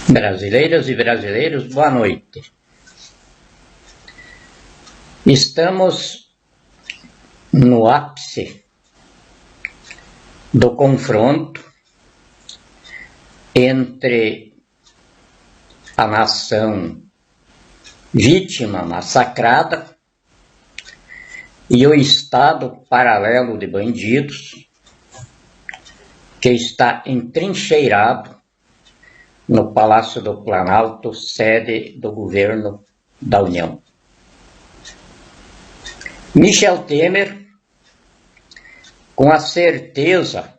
Brasileiras e brasileiros, boa noite. Estamos no ápice do confronto entre a nação vítima, massacrada, e o Estado paralelo de bandidos que está entrincheirado no Palácio do Planalto, sede do governo da União. Michel Temer, com a certeza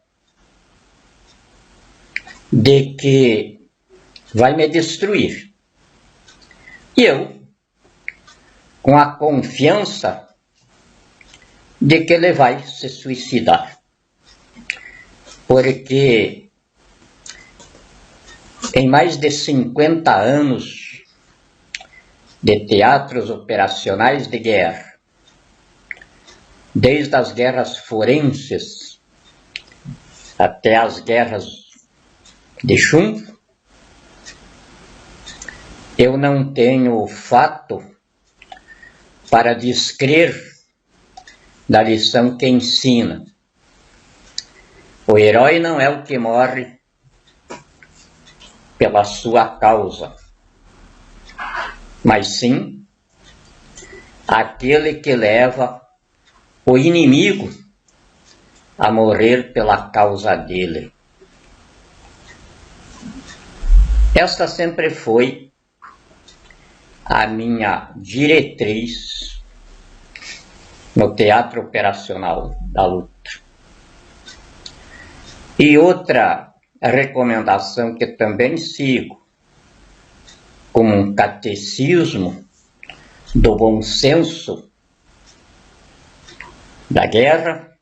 de que vai me destruir, e eu, com a confiança de que ele vai se suicidar, porque em mais de 50 anos de teatros operacionais de guerra, desde as guerras forenses até as guerras de chumbo, eu não tenho fato para descrer da lição que ensina. O herói não é o que morre pela sua causa, mas sim aquele que leva o inimigo a morrer pela causa dele. Esta sempre foi a minha diretriz no teatro operacional da luta. E outra recomendação que também sigo como um catecismo do bom senso da guerra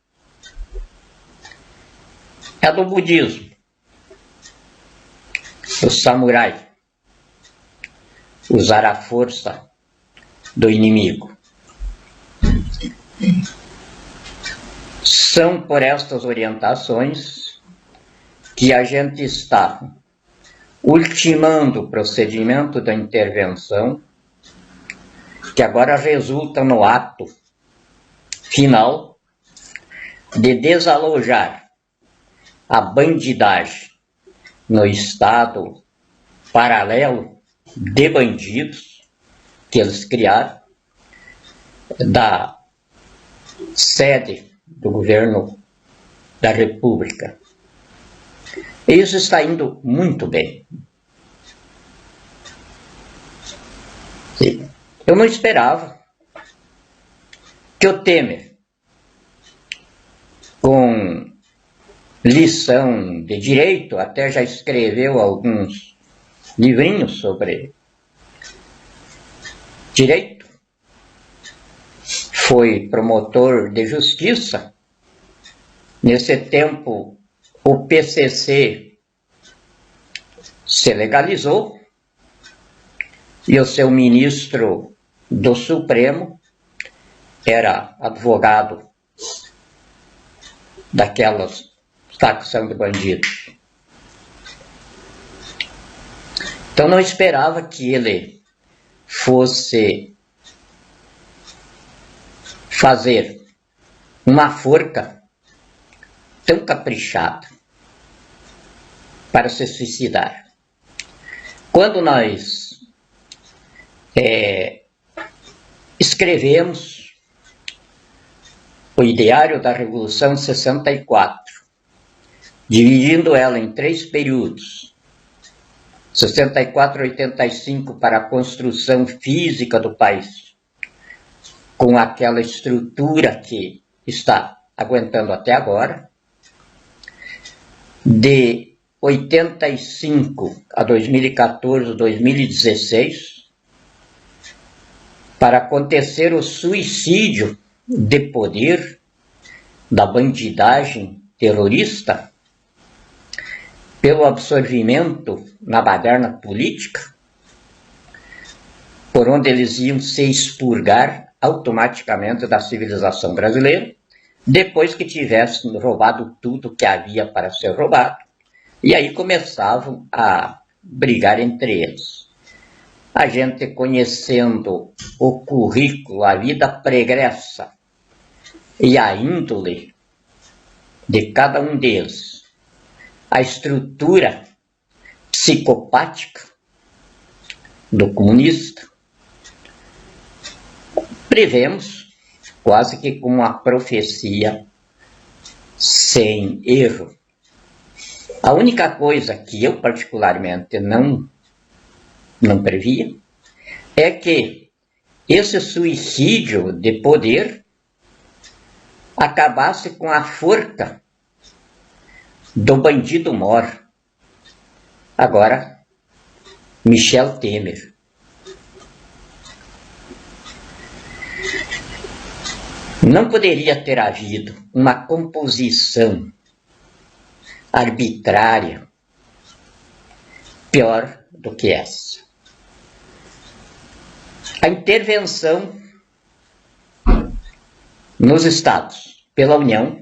é do budismo, o samurai usar a força do inimigo. São por estas orientações que a gente está ultimando o procedimento da intervenção, que agora resulta no ato final de desalojar a bandidagem no estado paralelo de bandidos que eles criaram, da sede do governo da República. Isso está indo muito bem. Eu não esperava que o Temer, com lição de direito, até já escreveu alguns livrinhos sobre direito, foi promotor de justiça. Nesse tempo, o PCC se legalizou e o seu ministro do Supremo era advogado daquelas facção de bandidos. Então não esperava que ele fosse fazer uma forca tão caprichada para se suicidar. Quando nós escrevemos o Ideário da Revolução 64, dividindo ela em 3 períodos, 64 a 85 para a construção física do país, com aquela estrutura que está aguentando até agora, de 85 a 2014, 2016, para acontecer o suicídio de poder da bandidagem terrorista, pelo absorvimento na baderna política, por onde eles iam se expurgar automaticamente da civilização brasileira, depois que tivessem roubado tudo que havia para ser roubado. E aí começavam a brigar entre eles. A gente conhecendo o currículo, a vida pregressa e a índole de cada um deles, a estrutura psicopática do comunista, prevemos, quase que com uma profecia sem erro. A única coisa que eu particularmente não previa é que esse suicídio de poder acabasse com a forca do bandido mor, agora Michel Temer. Não poderia ter havido uma composição arbitrária pior do que essa. A intervenção nos estados pela União,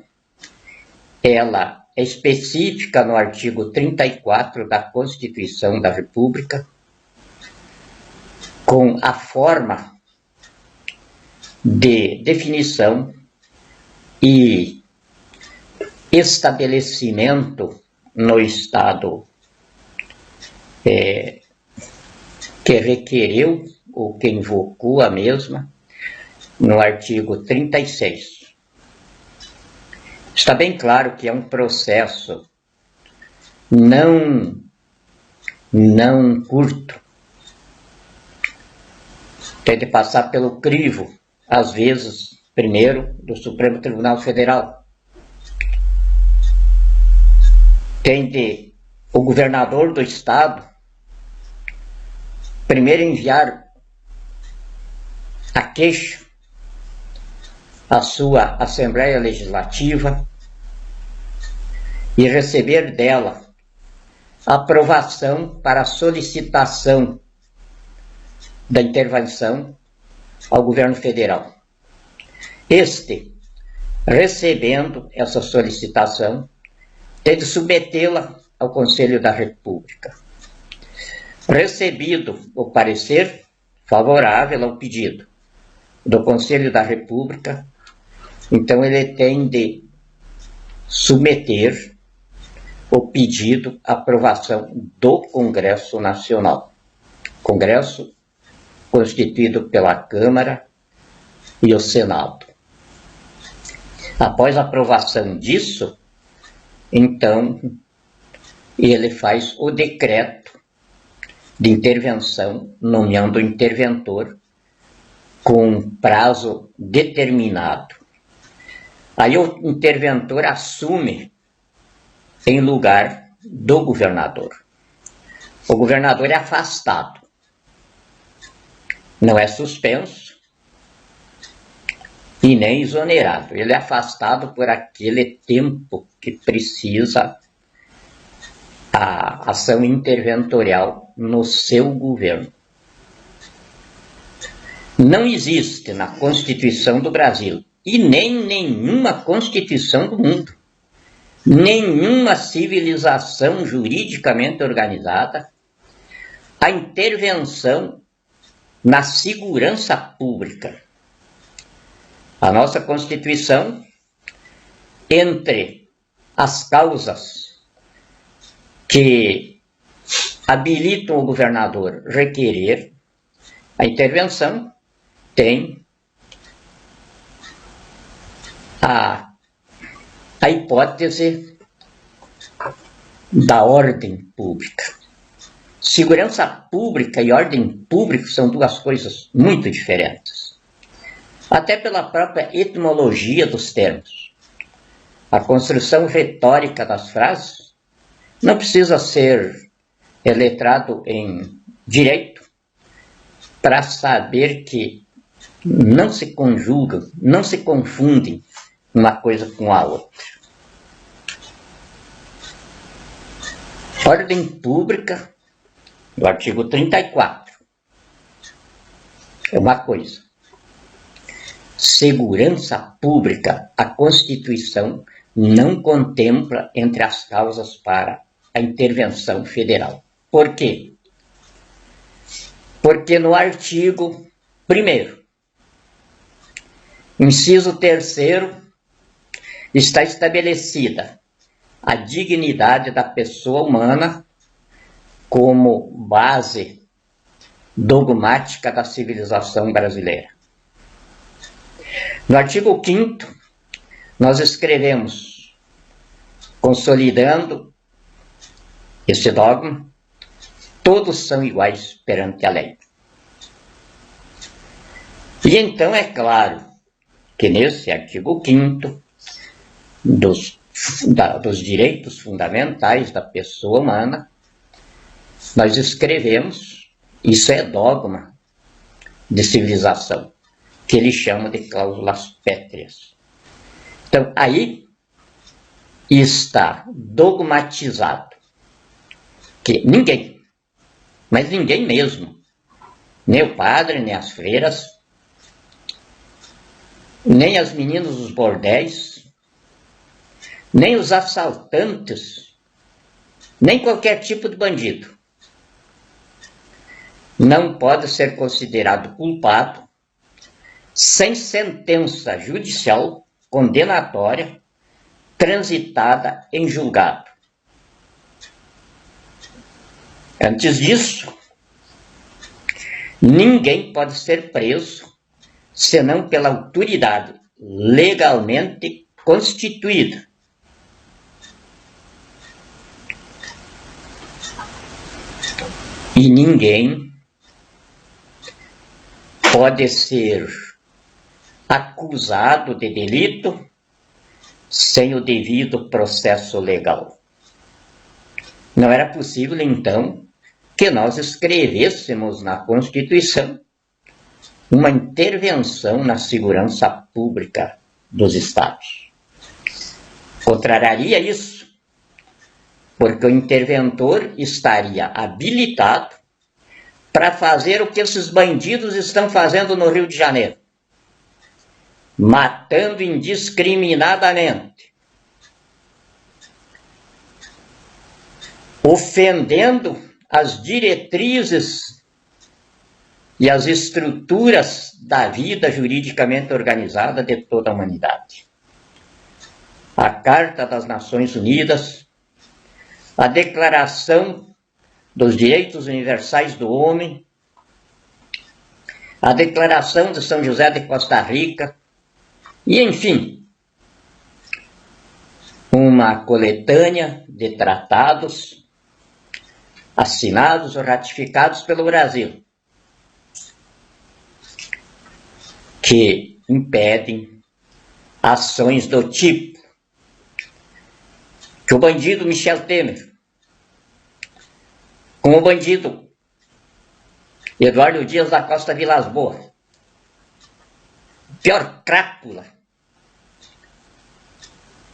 ela é específica no artigo 34 da Constituição da República, com a forma de definição e estabelecimento no Estado que requereu ou que invocou a mesma, no artigo 36. Está bem claro que é um processo não curto. Tem de passar pelo crivo, às vezes, primeiro, do Supremo Tribunal Federal. Tem de o governador do estado primeiro enviar a queixa à sua Assembleia Legislativa e receber dela aprovação para a solicitação da intervenção ao governo federal. Este, recebendo essa solicitação, tem de submetê-la ao Conselho da República. Recebido o parecer favorável ao pedido do Conselho da República, então ele tem de submeter o pedido à aprovação do Congresso Nacional. Congresso constituído pela Câmara e o Senado. Após a aprovação disso, então, ele faz o decreto de intervenção, nomeando o interventor com prazo determinado. Aí o interventor assume em lugar do governador. O governador é afastado. Não é suspenso e nem exonerado. Ele é afastado por aquele tempo que precisa a ação interventorial no seu governo. Não existe na Constituição do Brasil e nem nenhuma Constituição do mundo, nenhuma civilização juridicamente organizada, a intervenção na segurança pública. A nossa Constituição, entre as causas que habilitam o governador requerer a intervenção, tem a hipótese da ordem pública. Segurança pública e ordem pública são duas coisas muito diferentes. Até pela própria etimologia dos termos. A construção retórica das frases não precisa ser letrado em direito para saber que não se conjugam, não se confundem uma coisa com a outra. Ordem pública, no artigo 34, é uma coisa. Segurança pública, a Constituição não contempla entre as causas para a intervenção federal. Por quê? Porque no artigo 1º, inciso 3º, está estabelecida a dignidade da pessoa humana como base dogmática da civilização brasileira. No artigo 5º, nós escrevemos, consolidando esse dogma, todos são iguais perante a lei. E então é claro que nesse artigo 5º, dos direitos fundamentais da pessoa humana, nós escrevemos, isso é dogma de civilização, que ele chama de cláusulas pétreas. Então, aí está dogmatizado que ninguém, mas ninguém mesmo, nem o padre, nem as freiras, nem as meninas dos bordéis, nem os assaltantes, nem qualquer tipo de bandido, não pode ser considerado culpado sem sentença judicial condenatória transitada em julgado. Antes disso, ninguém pode ser preso senão pela autoridade legalmente constituída. E ninguém pode ser acusado de delito sem o devido processo legal. Não era possível, então, que nós escrevêssemos na Constituição uma intervenção na segurança pública dos Estados. Contrariaria isso, porque o interventor estaria habilitado para fazer o que esses bandidos estão fazendo no Rio de Janeiro, matando indiscriminadamente, ofendendo as diretrizes e as estruturas da vida juridicamente organizada de toda a humanidade. A Carta das Nações Unidas, a Declaração dos Direitos Universais do Homem, a Declaração de São José de Costa Rica, e, enfim, uma coletânea de tratados assinados ou ratificados pelo Brasil, que impedem ações do tipo que o bandido Michel Temer, com o bandido Eduardo Dias da Costa Vilas Boas, pior crápula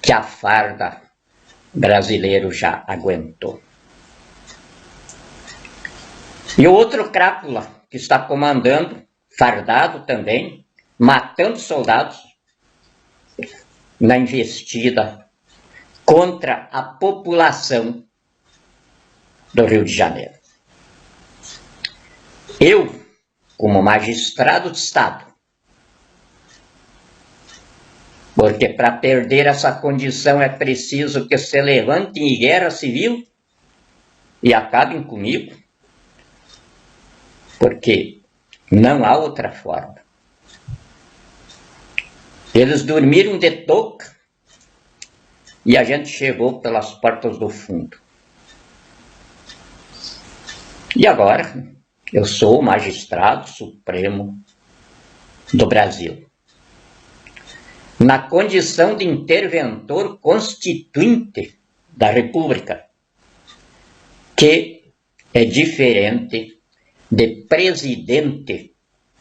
que a farda brasileiro já aguentou. E o outro crápula que está comandando, fardado também, matando soldados na investida contra a população do Rio de Janeiro. Eu, como magistrado de Estado, porque para perder essa condição é preciso que se levantem em guerra civil e acabem comigo, porque não há outra forma. Eles dormiram de touca e a gente chegou pelas portas do fundo. E agora eu sou o magistrado supremo do Brasil, na condição de interventor constituinte da República, que é diferente de presidente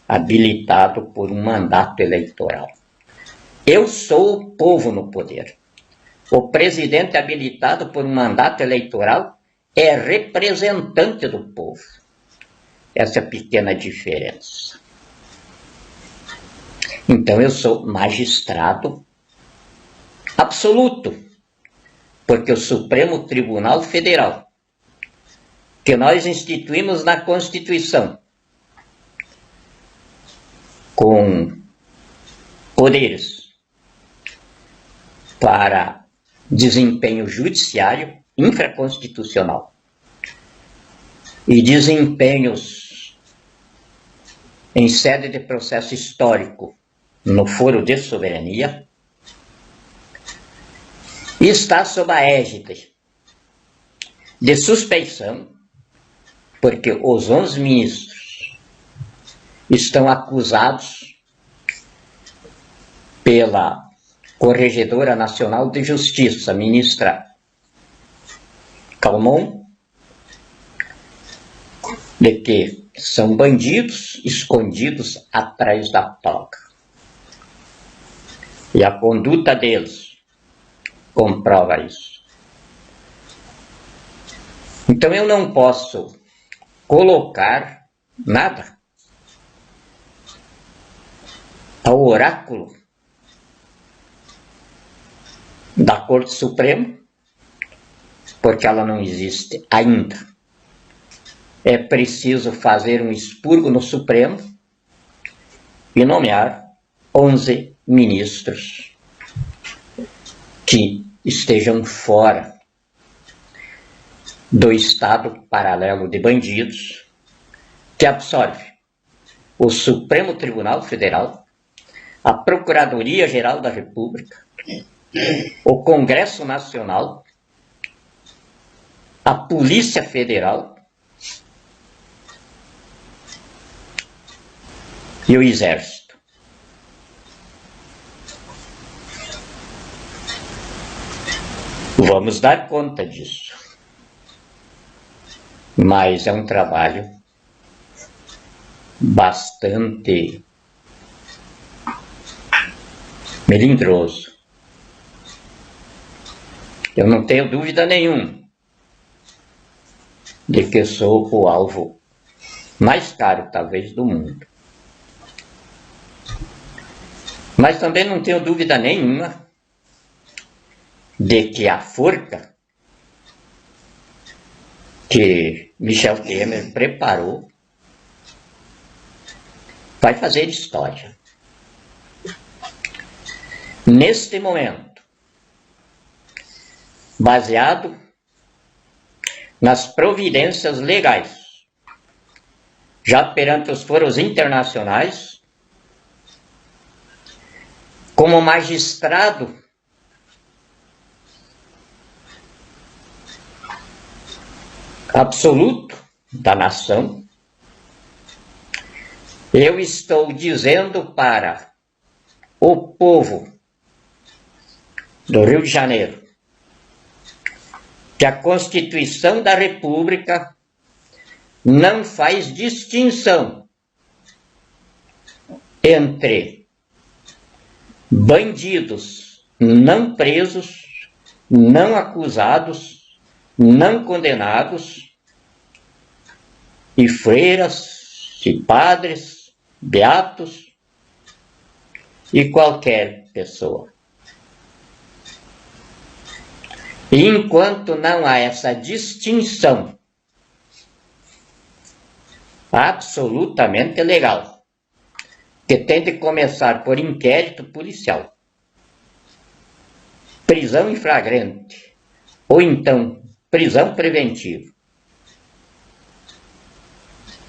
habilitado por um mandato eleitoral. Eu sou o povo no poder. O presidente habilitado por um mandato eleitoral é representante do povo. Essa é a pequena diferença. Então eu sou magistrado absoluto, porque o Supremo Tribunal Federal, que nós instituímos na Constituição, com poderes para desempenho judiciário infraconstitucional e desempenhos em sede de processo histórico no foro de soberania, está sob a égide de suspeição, porque os 11 ministros estão acusados pela Corregedora Nacional de Justiça, ministra Calmon, de que são bandidos escondidos atrás da toga. E a conduta deles comprova isso. Então eu não posso colocar nada ao oráculo da Corte Suprema, porque ela não existe ainda. É preciso fazer um expurgo no Supremo e nomear 11 ministros que estejam fora do Estado paralelo de bandidos que absorve o Supremo Tribunal Federal, a Procuradoria-Geral da República, o Congresso Nacional, a Polícia Federal e o Exército. Vamos dar conta disso. Mas é um trabalho bastante melindroso. Eu não tenho dúvida nenhuma de que sou o alvo mais caro, talvez, do mundo. Mas também não tenho dúvida nenhuma de que a forca que Michel Temer preparou vai fazer história. Neste momento, baseado nas providências legais, já perante os foros internacionais, como magistrado absoluto da nação, eu estou dizendo para o povo do Rio de Janeiro que a Constituição da República não faz distinção entre bandidos não presos, não acusados, não condenados, e freiras, e padres, beatos, e qualquer pessoa. E enquanto não há essa distinção absolutamente legal, que tem de começar por inquérito policial, prisão em flagrante, ou então prisão preventiva,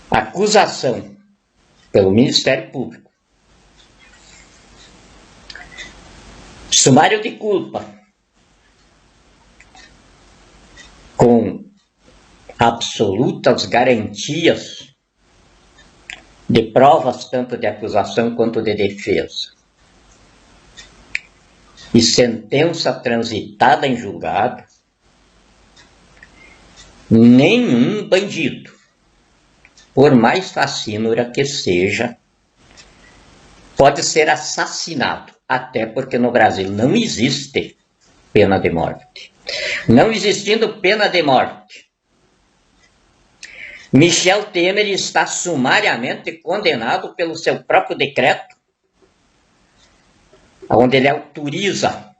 acusação pelo Ministério Público, sumário de culpa, com absolutas garantias de provas tanto de acusação quanto de defesa, e sentença transitada em julgado, nenhum bandido, por mais facínora que seja, pode ser assassinado, até porque no Brasil não existe pena de morte. Não existindo pena de morte, Michel Temer está sumariamente condenado pelo seu próprio decreto, onde ele autoriza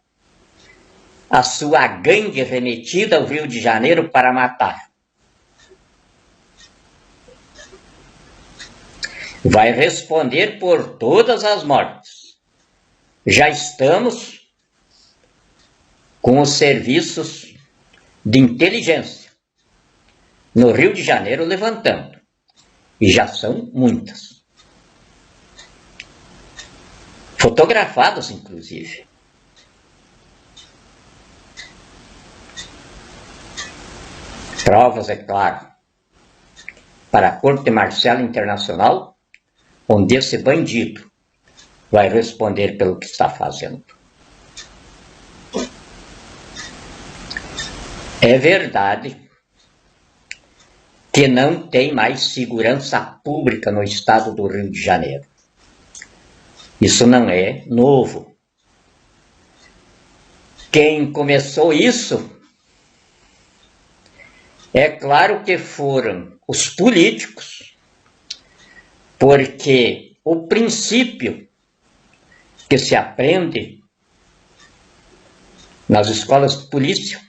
a sua gangue remetida ao Rio de Janeiro para matar vai responder por todas as mortes. Já estamos com os serviços de inteligência no Rio de Janeiro levantando, e já são muitas. Fotografadas, inclusive. Provas, é claro, para a Corte Marcial Internacional, onde esse bandido vai responder pelo que está fazendo. É verdade que não tem mais segurança pública no estado do Rio de Janeiro. Isso não é novo. Quem começou isso, é claro que foram os políticos, porque o princípio que se aprende nas escolas de polícia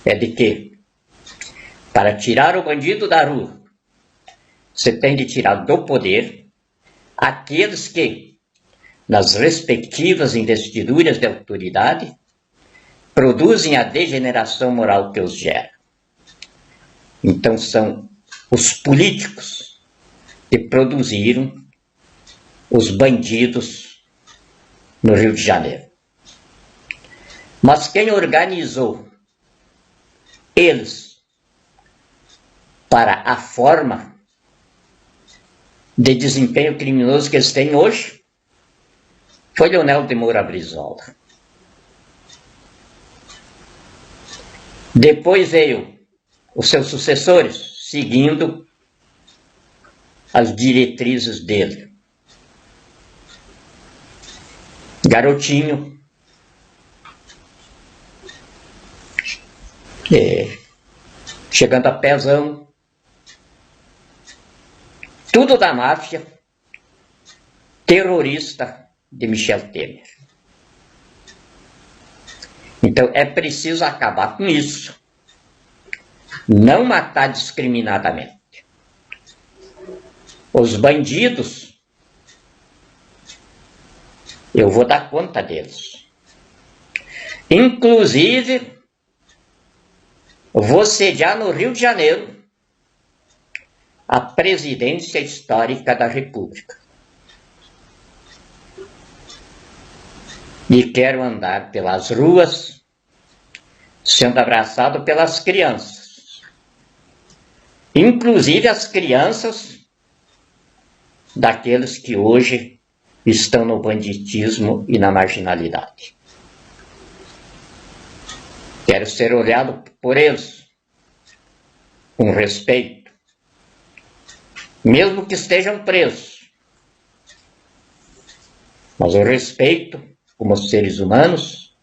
é de que, para tirar o bandido da rua, você tem de tirar do poder aqueles que, nas respectivas investiduras de autoridade, produzem a degeneração moral que os gera. Então são os políticos que produziram os bandidos no Rio de Janeiro. Mas quem organizou eles para a forma de desempenho criminoso que eles têm hoje foi Leonel de Moura Brizola. Depois veio os seus sucessores, seguindo as diretrizes dele. Garotinho, chegando a Pezão, tudo da máfia terrorista de Michel Temer. Então é preciso acabar com isso. Não matar discriminadamente. Os bandidos, eu vou dar conta deles. Inclusive, vou sediar no Rio de Janeiro a presidência histórica da República. E quero andar pelas ruas sendo abraçado pelas crianças. Inclusive as crianças daqueles que hoje estão no banditismo e na marginalidade. Quero ser olhado por eles com respeito, mesmo que estejam presos. Mas o respeito como seres humanos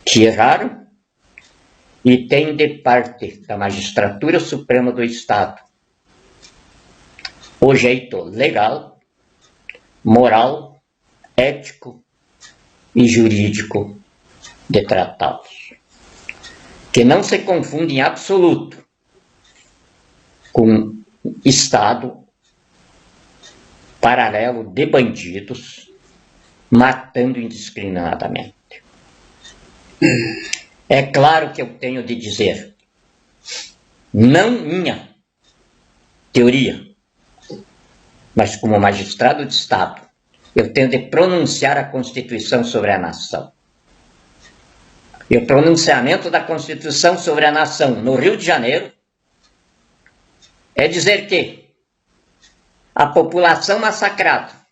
que erraram e têm de parte da Magistratura Suprema do Estado o jeito legal, moral, ético e jurídico de tratá-los. Que não se confunde em absoluto com Estado paralelo de bandidos matando indiscriminadamente. É claro que eu tenho de dizer, não minha teoria, mas como magistrado de Estado, eu tenho de pronunciar a Constituição sobre a nação. E o pronunciamento da Constituição sobre a nação no Rio de Janeiro é dizer que a população massacrada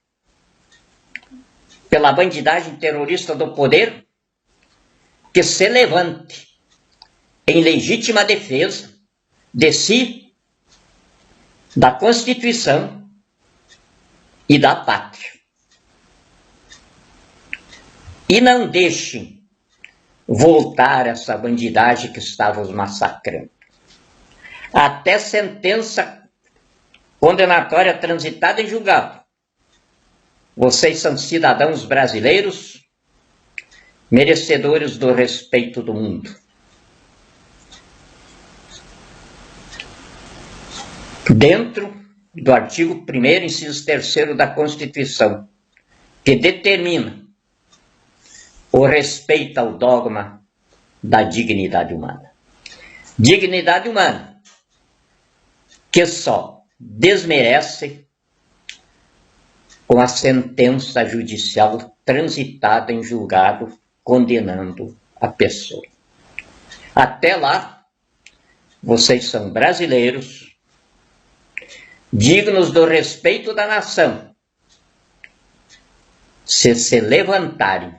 pela bandidagem terrorista do poder, que se levante em legítima defesa de si, da Constituição e da pátria. E não deixem voltar essa bandidagem que estava os massacrando. Até sentença condenatória transitada em julgado. Vocês são cidadãos brasileiros, merecedores do respeito do mundo. Dentro do artigo 1º, inciso 3º da Constituição, que determina o respeito ao dogma da dignidade humana. Dignidade humana que só desmerece com a sentença judicial transitada em julgado condenando a pessoa. Até lá, vocês são brasileiros, dignos do respeito da nação, se levantarem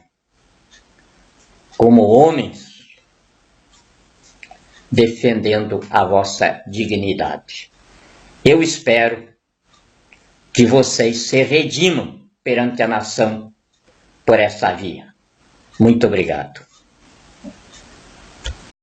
como homens, defendendo a vossa dignidade. Eu espero que vocês se redimam perante a nação por essa via. Muito obrigado.